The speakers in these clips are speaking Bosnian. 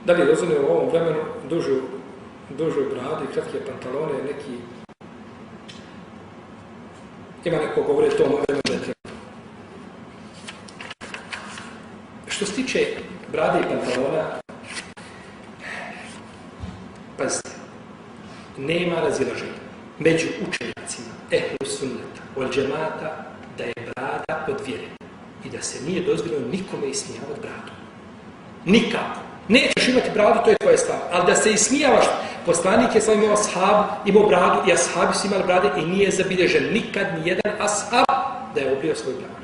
Da li je dozvoljeno u ovom vremenu dužu bradu i kratke pantalone, neki... Ima neko govore to moje vremenu. Što se tiče brade i pantalona, pazite, nema razilaženja među učenjacima ehlu sunneta wal džemata da je brada od vjere i da se nije dozvoljeno nikome ismijavati bradu. Nikako. Nećeš imati bradu, to je tvoja stvar. Ali da se ismijavaš, poslanik je sam imao ashab, imao bradu i ashabi su imali brade i nije zabilježen nikad nijedan ashab da je obrio svoj bradu.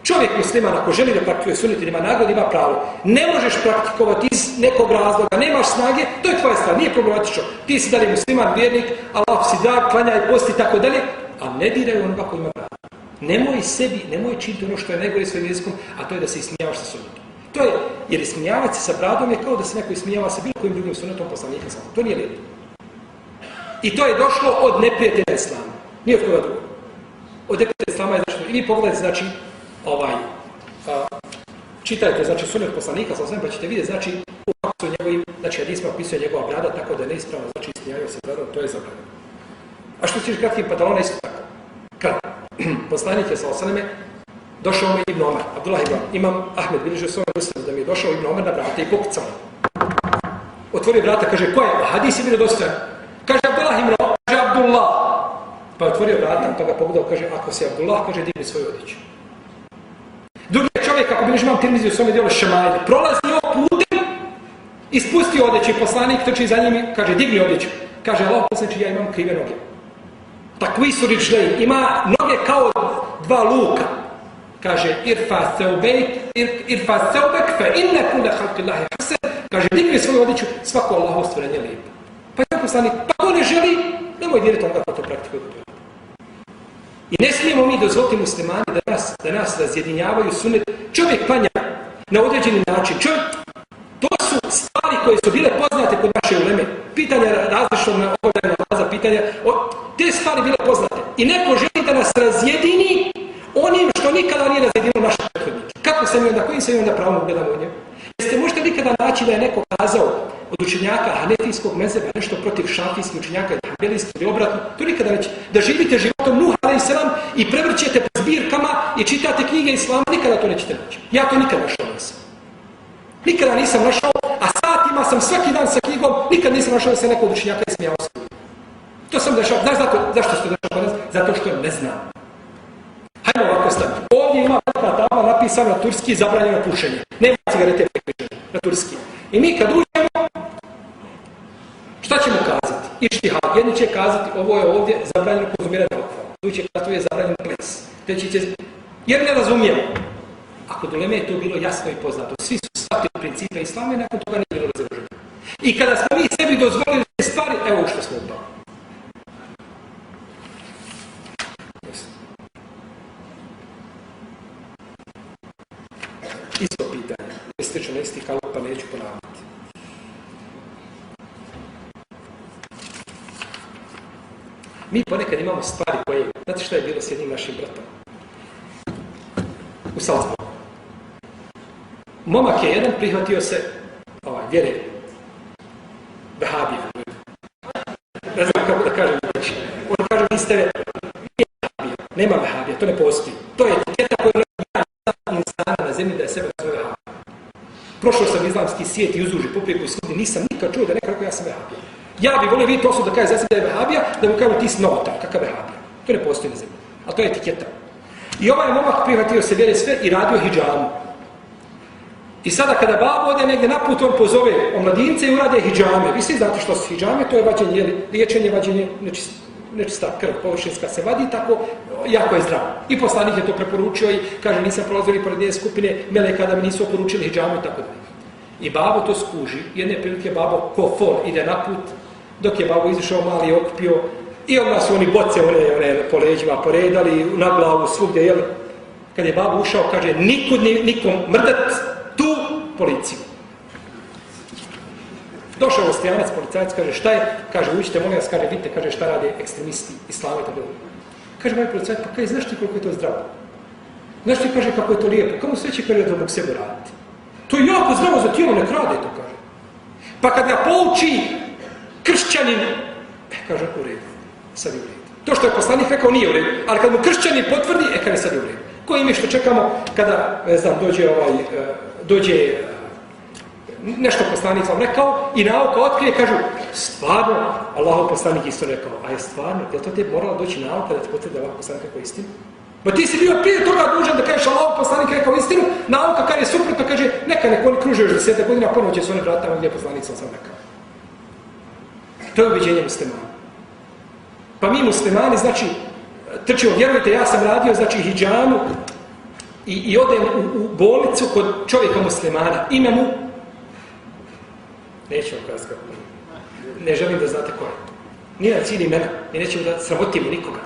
Čovjek musliman ako želi da praktikuje sunnet i ima nagradu, ima pravo. Ne možeš praktikovati iz nekog razloga, nemaš snage, to je tvoja stvar, nije problematično. Ti si dalje musliman, vjernik, Allah si drag, klanjaj, posti i tako dalje, a ne diraj onoga ko ima bradu. Nemoj činiti ono što je najgore svojim jezikom, a to je da se ismijavaš sa sunnetom. To je, jer ismijavati se sa bradom je kao da se neko ismijava sa bilo kojim drugim sunnetom poslanika. To nije lijepo. I to je došlo od neprijatelja islama. Nije od koga drugo. Od neprijatelja islama je došlo. I vi pogledajte, znači, čitajte, znači, sunnet poslanika, pa ćete vidjeti, znači, u faksu njegovim, znači, hadisma opisuje njegova brada, tako da je neispravno, znači, ismijavaju se bradom, to je zabranjeno. A što se tiče kratkih pantalona, isto tako. Poslanik je sa osaneme, došao mi Ibn Omar, Abdullah ibn Imam Ahmed bilježi svojom dostavu da mi je došao Ibn Omar na vrata i pokucao. Otvorio vrata, kaže, ko je? Hadis je bilo dostojan. Kaže, Abdullah ibn Omar, kaže, Abdullah. Pa je otvorio vrata, pa ga pogledao, kaže, ako si Abdullah, kaže, digni svoju odjeću. Drugi čovjek, ako bilježi imam Tirmizi u svome dijelu Šemajde, prolazio putem i spustio odjeću i poslanik trči za njim i kaže, digni odjeću. Kaže, Allah poslanici, ja imam krive noge. Takvi su ričlej, ima noge kao dva luka. Kaže, irfa seubek fe inne kuda halkillahi hasen. Kaže, digni svoju odjeću, svako Allahovo stvorenje lijepo. Pa je poslanik, pa ko ne želi, nemoj dirati on kako to praktikuje. I ne smijemo mi dozvoliti muslimani da nas razjedinjavaju sunnet. Čovjek klanja na određeni način. To su stvari koje su bile poznate kod naše uleme. Pitanja različnog na obavljanja namaza, pitanja, te stvari bile poznate. I neko želi da nas razjedini onim što nikada nije razjedinio naše prethodnike. Kako sam i onda, kojim sam i onda pravom gledamo u njemu? Jeste možete nikada naći da je neko kazao od učenjaka hanefijskog mezheba nešto protiv šafijskih učenjaka i hanbelijskih ili obratno? To nikada neće. Da živite životom Nuh a.s. i prevrćete po zbirkama i čitate knjige islama, nikada to nećete naći. Ja to nikada našao nisam. Nikada nisam našao, a satima sam svaki dan sa knjigom, nikad nisam našao da se neko od učenjaka ismijao svoj. To sam dešao. Znaš zašto ste došao kod nas? Zato što ne znam. Hajmo ovako staviti. Ovdje ima velika tabla napisana na turski zabranjeno pušenje. Nema cigarete na turski. I mi kad uđemo, šta ćemo kazati? Ištihad. Jedni će kazati ovo je ovdje zabranjeno konzumirati alkohol. Drugi će kazati ovo je zabranjeno ples. Treći će... Jer ne razumijemo. A kod uleme je to bilo jasno i poznato. Svi su shvatili principe islama i nakon toga nije bilo razilaženja. I kada smo mi sebi dozvolili te stvari, evo što smo upali. Isto pitanje. Istično na isti kalup, pa neću ponavljati. Mi ponekad imamo stvari koje... Znate šta je bilo s jednim našim bratom? U Salzburgu. Momak je jedan prihvatio se vjere Vehabija. Ne znam kako da kažem. On kaže, vi ste Vehabija. Nema Vehabija, to ne postoji. To je etiketa koja je insana na zemlji da je sebe zove Vehabija. Prošao sam islamski svijet i uzuži poprijeku i svudi, nisam nikad čuo da neko rekao ja sam Vehabija. Ja bih volio vidjeti osobu da kaže za sebe da je Vehabija, da mu kažu ti si novotar, kakav Vehabija. To ne postoji na zemlji. Ali to je etiketa. I ovaj momak prihvatio se vjere sve i radio hidžamu. I sada kada babo ode negdje na put, on pozove omladince i urade hidžame. Vi svi znate što su hidžame, to je vađenje, liječenje, vađenje nečista krv, površinska se vadi, tako jako je zdravo. I poslanik je to preporučio i kaže nisam prolazili pored jedne skupine meleka da mi nisu oporučili hidžamu i tako dalje. I babo to skuži, jedne prilike babo ko fol ide na put, dok je babo izišao mali okupio i odmah su oni boce one po leđima poredali, na glavu, svugdje, jel? Kad je babo ušao, kaže, nikom mrdat, tu policiju. Došao Ostrijanac, policajac, kaže, šta je? Kaže, uđite, molim vas, kaže, vidite, kaže, šta rade ekstremisti, islama i tako dalje. Kaže, moj policajac, pa kaže, znaš ti koliko je to zdravo? Znaš ti, kaže, kako je to lijepo? Kamo sve će, kaže, da mogu sebe raditi? To je jako zdravo za tijelo, ne krade, to kaže. Pa kad ga pouči kršćanin, kaže u redu, sad je u redu. To što je poslanik rekao nije u redu, ali kad mu kršćanin potvrdi, kada je sad u redu. Koji mi što čekamo kada, ne znam, dođe nešto poslanik vam rekao i nauka otkrije, kažu, stvarno, Allahov poslanik isto rekao, a je stvarno, je li to te moralo doći nauka da ti potvrdi da Allahov poslanik rekao istinu? Ba ti si bio prije toga dužan da kažeš Allahov poslanik rekao istinu, nauka kad je suprotno, kaže, neka nek oni kruže još 10 godina, ponovo će se oni vratiti tamo gdje je poslanik sam rekao. To je ubeđenje muslimana. Pa mi muslimani, znači, trčimo, vjerujte, ja sam radio, znači, hidžamu i odem u bolnicu kod čovjeka muslimana. Ime mu, neću vam kazati kako, ne želim da znate ko je. Nije na cilj imena i nećemo da sramotimo nikoga.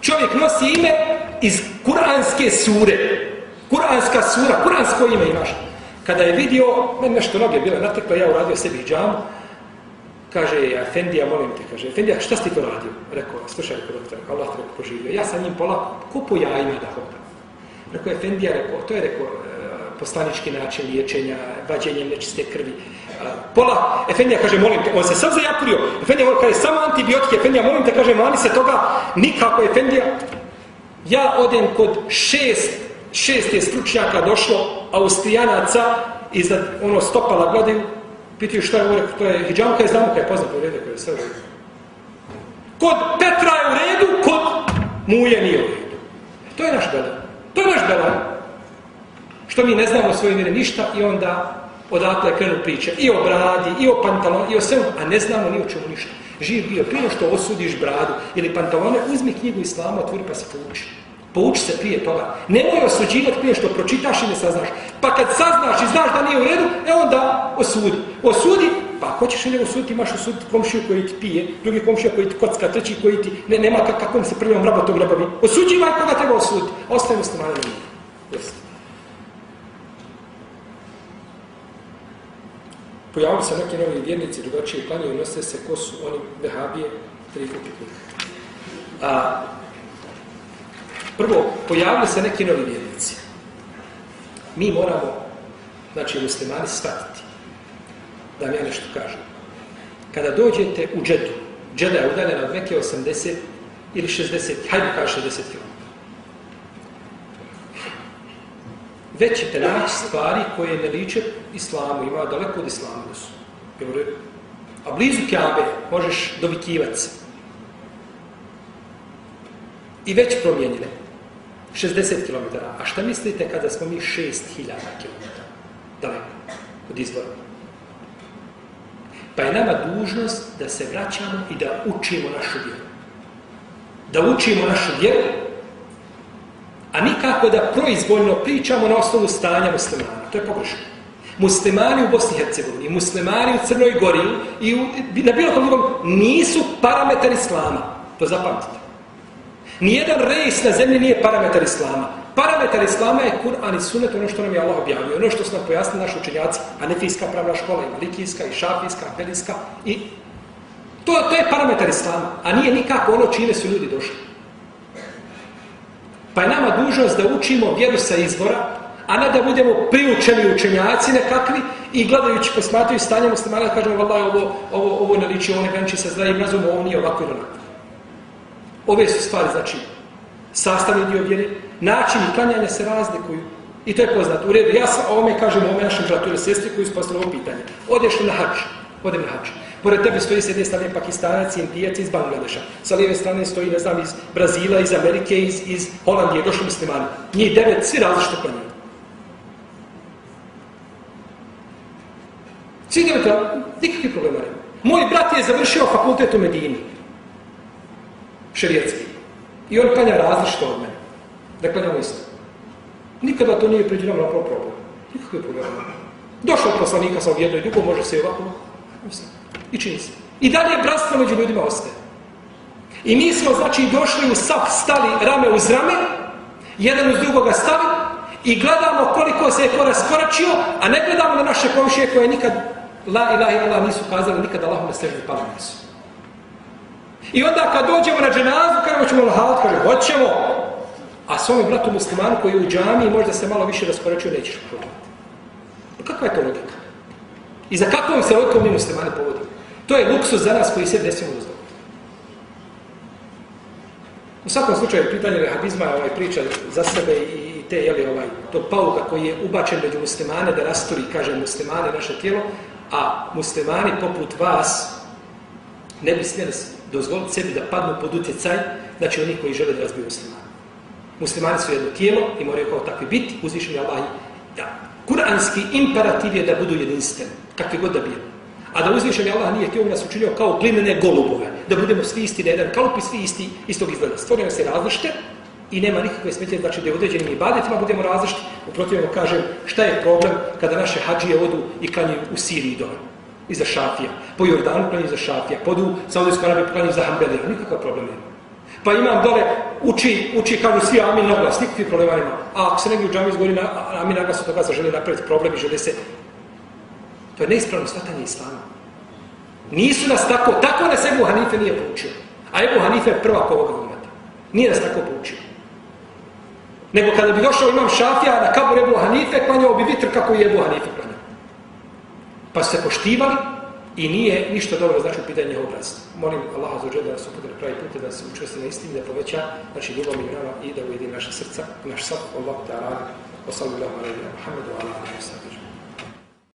Čovjek nosi ime iz kuranske sure. Kuranska sura, kuransko ime imaš. Kada je vidio, meni nešto noge bile natekle, ja uradio sebi hidžamu, kaže, Efendija, molim te, kaže, Efendija, šta si ti to radio? Rekao, slušaj, rekao, doktor, Allah te poživio. Ja sam njim polako, ko po jajima da hodam. Rekao, Efendija, rekao, to je, rekao, poslanički način liječenja, vađenjem nečiste krvi. Pola, Efendija kaže, molim te, on se sam zajakurio. Efendija kaže, samo antibiotike, Efendija, molim te, kaže, mani se toga, nikako, Efendija. Ja odem kod šest je stručnjaka došlo, Austrijanaca, iza ono stopala gledaju, pitaju šta je ovo, to je hidžamka, je znamo kaj je poznato u redu, koje je sve u redu. Kod Petra je u redu, kod Muje nije u redu. To je naš belaj. To je naš belaj. Što mi ne znamo o svojoj vjeri ništa i onda odatle krenu priče i o bradi, i o pantalonu, i o svemu, a ne znamo ni o čemu ništa. Živ bio, prije što osudiš bradu ili pantalone, uzmi knjigu Islama, otvori pa se pouči. Pouči se prije toga. Nemoj osuđivati prije što pročitaš i ne saznaš. Pa kad saznaš i znaš da nije u redu, onda osudi. Osudi, pa ako ćeš ili osuditi, imaš osuditi komšiju koji ti pije, drugi komšija koji ti kocka, treći koji ti nema kakvom se prvom rabotom rabavi. Osuđivaj koga treba osuditi. Ostaje muslimane na njih. Pojavili se neki novi vjernici, drugačije klanjaju, nose se ko su oni vehabije, 3 puta. Prvo, pojavili se neki novi vjernici. Mi moramo, znači muslimani, shvatiti da vam ja nešto kažem. Kada dođete u Džedu, Džeda je udaljena od Mekke 80 ili 60, hajde kaže 60 km. Već ćete naći stvari koje ne liče islamu, ima daleko od islamu da su. A blizu Kjabe možeš dovikivati se. I već promijenile. 60 km. A šta mislite kada smo mi 6000 km daleko od izvora? Pa je nama dužnost da se vraćamo i da učimo našu vjeru. Da učimo našu vjeru, a nikako da proizvoljno pričamo na osnovu stanja muslimana. To je pogrešno. Muslimani u Bosni i Hercegovini, muslimani u Crnoj Gori i na bilo kom drugom nisu parametar islama. To zapamtite. Nijedan rejs na zemlji nije parametar islama. Parametar islama je Kur'an i Sunnet, ono što nam je Allah objavio, ono što su nam pojasnili naši učenjaci, Hanefijska pravna škola, i Malikijska, i Šafijska, Hanbelijska. I to je parametar islama, a nije nikako ono čime su ljudi došli. Pa je nama dužnost da učimo vjeru sa izvora, a ne da budemo priučeni učenjaci nekakvi i gledajući, posmatrajući stanje muslimana, kažemo, vallahi, ovo ne liči, ovo ne graniči sa zdravim razumom, ovo nije ovako ili onako. Ove su stvari, znači, sastavni dio vjere, načini klanjanja se razlikuju. I to je poznato. U redu, ja sam ovome kažem ovome našem bratu ili sestri koji su postavili ovo pitanje. Odeš li na hadž? Odem na hadž. Pored tebe stoji s jedne strane Pakistanac i Indijac iz Bangladeša. Sa lijeve strane stoji, ne znam, iz Brazila, iz Amerike, iz Holandije, došli muslimani. Njih 9, svi različito klanjaju. Svi 9, nikakvih problema nema. Moj brat je završio fakultet u Medini. Šerijatski. I on klanja različito od mene. Da klanjamo isto. Nikada to nije pređeno na problem. Nikakve problema. Došao poslanika sa jedno i drugo, može se i ovako. I čini se. I dalje bratstvo među ljudima ostaje. I mi smo, znači, došli u saf, stali rame uz rame, jedan uz drugoga stali i gledamo koliko se je ko raskoračio, a ne gledamo na naše komšije koje nikad la ilaha illallah nisu kazali, nikad Allahu ne seždu pali nisu. I onda kad dođemo na dženazu, kada ćemo lahalat, kaže, hoćemo. A svome bratu muslimanu koji je u džamiji možda se malo više raskoračio, nećeš poželjati. Kakva je to logika? I za kakvom se logikom mi muslimani povodimo? To je luksuz za nas koji se ne smijemo dozvoliti. U svakom slučaju, pitanje vehabizma je priča za sebe i tog pauka koji je ubačen među muslimane da rasturi, kaže muslimani, naše tijelo, a muslimani poput vas ne bi smjeli dozvoliti sebi da padnu pod utjecaj, znači onih koji žele da razbiju muslimani. Muslimani su jedno tijelo i moraju kao takvi biti, uzvišeni Allah. Kuranski imperativ je da budu jedinstveni, kakvi god da bili. A da uzvišeni Allah nije htio nas učinio kao plimene golubove, da budemo svi isti na jedan kalup i svi istog izgleda. Stvorimo se različite i nema nikakve smetnje, znači da u određenim ibadetima budemo različiti. U protivnom kažem šta je problem kada naše hadžije odu i klanjaju u Siriji dole, iza Šafija, po Jordanu klanjaju iza Šafija, podu Saudijsku Arabiju klanjaju iza Hanbelija, nikakav problem nema. Pa imam dole, uči kažu svi amin na glas, nikakvih problema nema. A ako se negdje u džami izgovori amin na glas, od toga se želi napraviti problem i žele se... To je neispravno shvatanje islama. Nisu nas tako nas Ebu Hanife nije poučio. A Ebu Hanife je prvak ovoga umeta. Nije nas tako poučio. Nego kada bi došao imam Šafija na kabur Ebu Hanife, klanjao bi vitr kako je Ebu Hanife klanjao. Pa su se poštivali i nije ništa dobro znači u pitanju njehovog bratstva. Molim Allaha za uđer da nas upute na pravi put, da se učvrsti na istini, da poveća znači ljubav i nama i da ujedi naše srca, naš sad, Allahu ta'ala, wa sallallahu alaihi wa Muhammedu, ala alihi wa sallam.